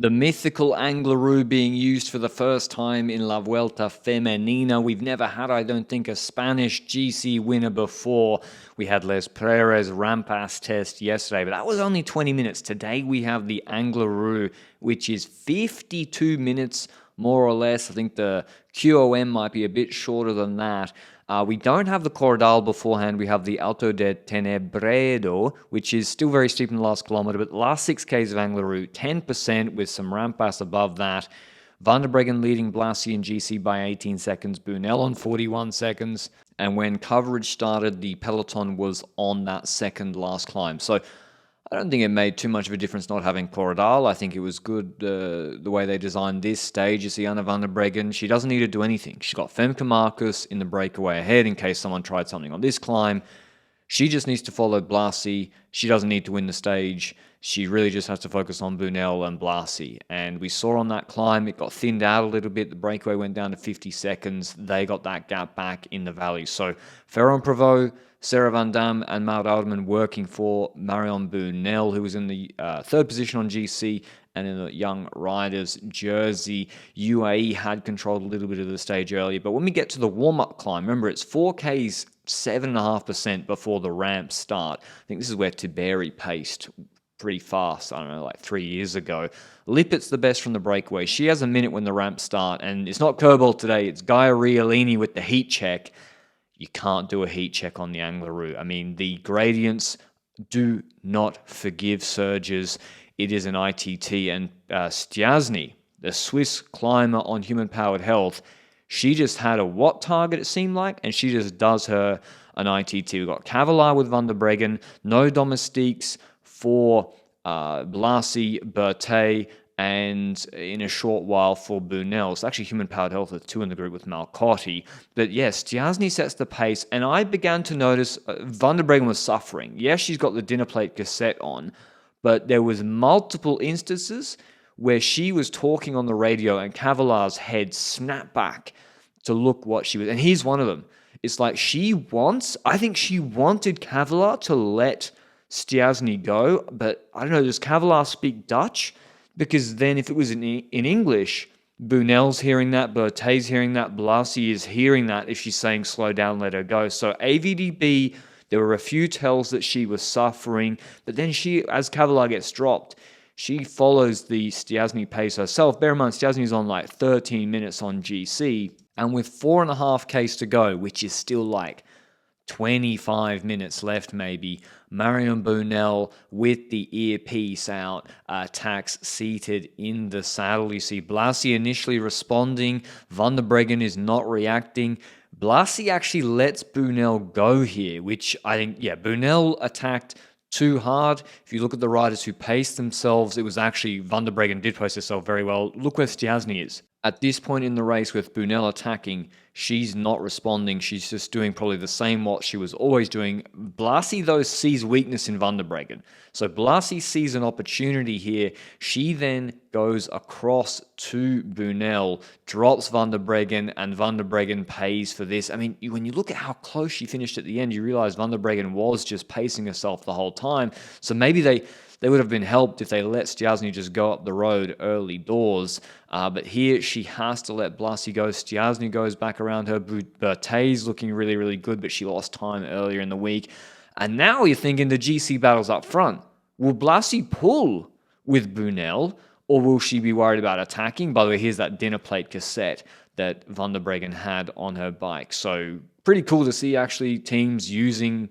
The mythical Angliru being used for the first time in La Vuelta Femenina. We've never had, I don't think, a Spanish GC winner before. We had Les Perez Rampas test yesterday, but that was only 20 minutes. Today we have the Angliru, which is 52 minutes, more or less. I think the QOM might be a bit shorter than that. We don't have the Cordal beforehand. We have the Alto de Tenebredo, which is still very steep in the last kilometer, but the last 6Ks of Angliru, 10% with some rampas above that. Van der Breggen leading Blasi and GC by 18 seconds, Bunel on 41 seconds, and when coverage started, the peloton was on that second last climb. So I don't think it made too much of a difference not having Cordal. I think it was good the way they designed this stage. You see Anna van der Breggen, she doesn't need to do anything. She's got Femke Marcus in the breakaway ahead in case someone tried something on this climb. She just needs to follow Blasi. She doesn't need to win the stage. She really just has to focus on Bunel and Blasi. And we saw on that climb, it got thinned out a little bit. The breakaway went down to 50 seconds. They got that gap back in the valley. So Ferron Prevot, Sarah Van Dam and Maud Ouderman working for Marion Bunel, who was in the third position on GC and in the young riders jersey. UAE had controlled a little bit of the stage earlier, but when we get to the warm-up climb, remember it's 4Ks 7.5% before the ramps start. I think this is where Tiberi paced pretty fast, I don't know, like 3 years ago. Lippett's the best from the breakaway. She has a minute when the ramps start, and it's not Kerbal today, it's Gaia Riolini with the heat check. You can't do a heat check on the Angliru. I mean, the gradients do not forgive surges. It is an ITT. And Stiassny, the Swiss climber on human-powered health, she just had a what target, it seemed like, and she just does her an ITT. We've got Cavallard with Van der Breggen, no domestiques for Blasi, Berthet, and in a short while for Bunel. It's actually human-powered health with 2 in the group with Malcotti. But yes, Stiassny sets the pace, and I began to notice Van der Breggen was suffering. Yes, she's got the dinner plate cassette on, but there was multiple instances where she was talking on the radio and Cavallard's head snapped back to look what she was. And here's one of them. It's like I think she wanted Cavallard to let Stiassny go, but I don't know, does Cavallard speak Dutch? Because then if it was in English, Bunel's hearing that, Berthet's hearing that, Blasi is hearing that if she's saying slow down, let her go. So AVDB, there were a few tells that she was suffering, but then she, as Cavallard gets dropped, she follows the Stiassny pace herself. Bear in mind, Stiassny's on like 13 minutes on GC, and with 4.5Ks to go, which is still like 25 minutes left maybe, Marion Bunel with the earpiece out, attacks seated in the saddle. You see Blasi initially responding, Van der Breggen is not reacting. Blasi actually lets Bunel go here, which I think, Bunel attacked too hard. If you look at the riders who paced themselves, it was actually Van der Breggen did pace herself very well. Look where Stiassny is. At this point in the race with Bunel attacking, she's not responding. She's just doing probably the same what she was always doing. Blasi, though, sees weakness in Van der Breggen. So Blasi sees an opportunity here. She then goes across to Bunel, drops Van der Breggen, and Van der Breggen pays for this. I mean, when you look at how close she finished at the end, you realize Van der Breggen was just pacing herself the whole time. So maybe they would have been helped if they let Stiassny just go up the road early doors. But here she has to let Blasi go. Stiassny goes back around her. Berthet's looking really, really good, but she lost time earlier in the week. And now you're thinking the GC battles up front. Will Blasi pull with Bunel, or will she be worried about attacking? By the way, here's that dinner plate cassette that Van der Breggen had on her bike. So pretty cool to see actually teams using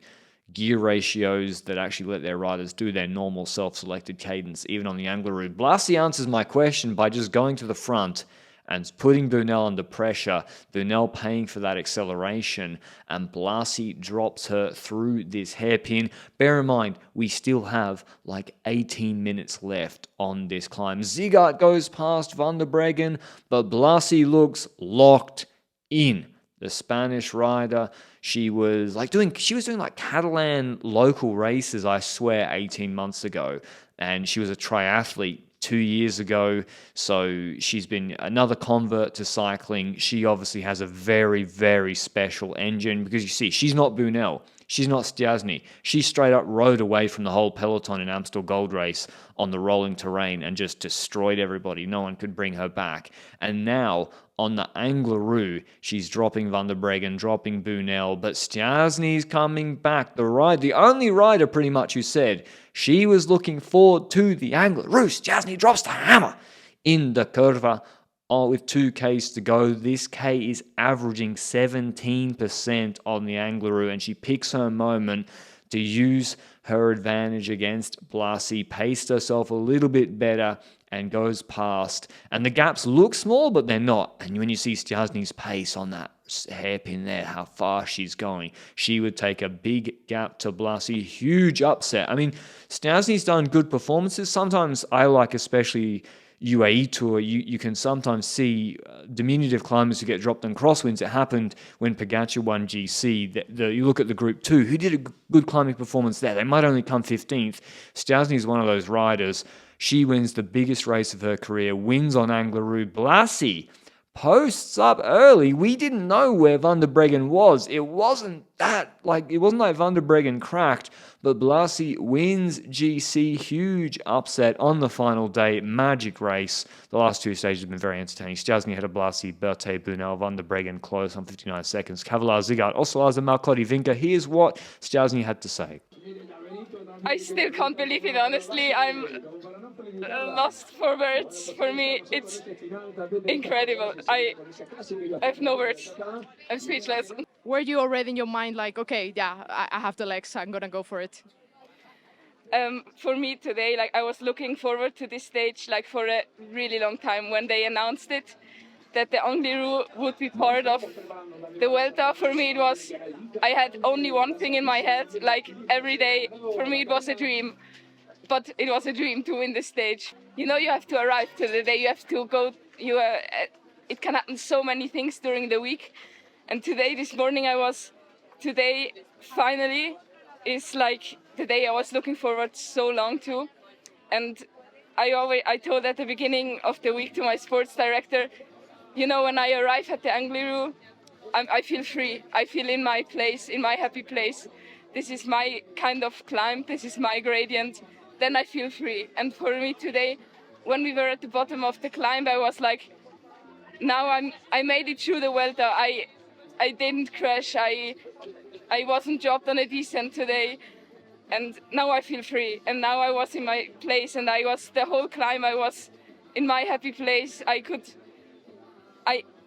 gear ratios that actually let their riders do their normal self-selected cadence, even on the Angliru. Blasi answers my question by just going to the front and putting Bunel under pressure, Bunel paying for that acceleration, and Blasi drops her through this hairpin. Bear in mind, we still have like 18 minutes left on this climb. Zigart goes past Van der Breggen, but Blasi looks locked in. The Spanish rider, she was doing like Catalan local races, I swear, 18 months ago. And she was a triathlete 2 years ago. So she's been another convert to cycling. She obviously has a very, very special engine because you see, she's not Bunel. She's not Stiassny. She straight up rode away from the whole peloton in Amstel Gold Race on the rolling terrain and just destroyed everybody. No one could bring her back. And now on the Angliru, she's dropping Van der Breggen, dropping Brunel, but Stiassny's coming back. The only rider pretty much who said she was looking forward to the Angliru. Stiassny drops the hammer in the curva. With 2Ks to go. This K is averaging 17% on the Angliru, and she picks her moment to use her advantage against Blasi, paced herself a little bit better, and goes past. And the gaps look small, but they're not. And when you see Stiassny's pace on that hairpin there, how far she's going, she would take a big gap to Blasi. Huge upset. I mean, Stiassny's done good performances. Sometimes I like, especially UAE Tour, you can sometimes see diminutive climbers who get dropped on crosswinds. It happened when Pogacar won GC. You look at the Group 2, who did a good climbing performance there. They might only come 15th. Stiassny is one of those riders. She wins the biggest race of her career, wins on Angliru. Blasi posts up early. We didn't know where Van der Breggen was. It wasn't like Van der Breggen cracked, but Blasi wins GC. Huge upset on the final day. Magic race. The last two stages have been very entertaining. Stiassny had a Blasi, Berthe, Brunel, Van der Breggen close on 59 seconds. Cavallard, Zigart, Osterlazer, Malcodi, Vinca. Here's what Stiassny had to say. I still can't believe it, honestly. I'm lost for words. For me, it's incredible. I have no words. I'm speechless. Were you already in your mind like, okay, yeah, I have the legs, I'm gonna go for it? For me today, like, I was looking forward to this stage like for a really long time. When they announced it, that the Angliru would be part of the Vuelta, for me it was, I had only one thing in my head, like every day, for me it was a dream, but it was a dream to win the stage. You know, you have to arrive to the day, you have to go, it can happen so many things during the week, and this morning today finally is like the day I was looking forward so long to, and I told at the beginning of the week to my sports director, you know, when I arrive at the Angliru, I feel free. I feel in my place, in my happy place. This is my kind of climb. This is my gradient. Then I feel free. And for me today, when we were at the bottom of the climb, I was like, now I made it through the Vuelta. I didn't crash. I wasn't dropped on a descent today. And now I feel free. And now I was in my place, and the whole climb, I was in my happy place.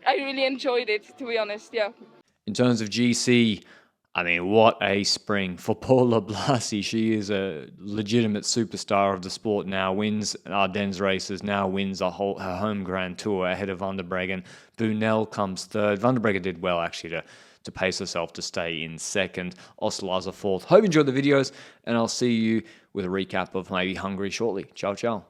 I really enjoyed it, to be honest, yeah. In terms of GC, I mean, what a spring for Paula Blasi. She is a legitimate superstar of the sport now, wins Ardennes races, now wins her home Grand Tour ahead of Van der Breggen. Brunel comes third. Van der Breggen did well, actually, to pace herself to stay in second. Osterlazer fourth. Hope you enjoyed the videos, and I'll see you with a recap of maybe Hungary shortly. Ciao, ciao.